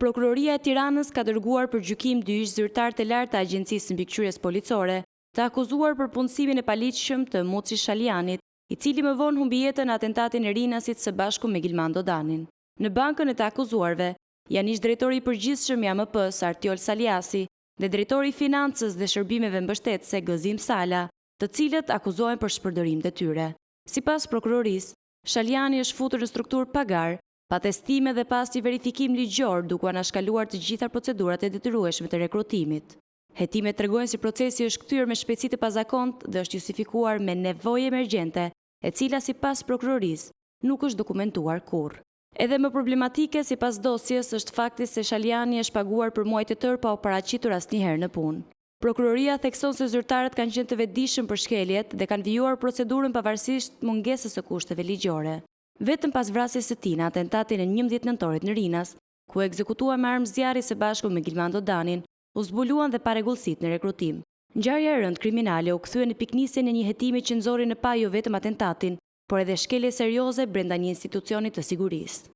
Prokuroria e Tiranës ka dërguar për gjykim dy ish zyrtar të lartë të Agjencisë Mbikëqyrjes Policore, të akuzuar për punësimin e paligjshëm të Muçi Shalianit, i cili më vonë humbi jetën në atentatin e Rinasit së bashku me Gilmando Danin. Në bankën e të akuzuarve janë ish drejtori i përgjithshëm i AMP-s Artiol Saliasi dhe drejtori i financës dhe shërbimeve mbështetëse Gëzim Sala, të cilët akuzohen për shpërdorim detyre. Sipas prokurorisë, Shaliani është futur në strukturë pagar, pa testime dhe pas një verifikim ligjor, duke anashkaluar të gjitha procedurat e detyrueshme të rekrutimit. Hetimet tregojnë si procesi është kthyer me shpejtësi të pazakontë dhe është justifikuar me nevojë emergjente, e cila sipas prokurorisë nuk është dokumentuar kurrë. Edhe më problematike sipas dosjes është fakti se Shaliani është paguar për muaj të tërë pa u paraqitur asnjëherë në punë. Prokuroria thekson se zyrtarët kanë qenë të vetëdijshëm për shkeljet dhe kanë vijuar procedurën pavarësisht mungesës së kushteve ligjore. Vetëm pas vrasjes së tij në atentatin e 11 nëntorit në Rinas, ku ekzekutua me armë zjarri së bashku me Gilmando Danin, u zbuluan dhe parregullësitë në rekrutim. Ngjarja e rëndë kriminale u kthye në piknisjen e një hetimi që nxori në pa jo vetëm atentatin, por edhe shkelje serioze brenda një institucioni të sigurisë.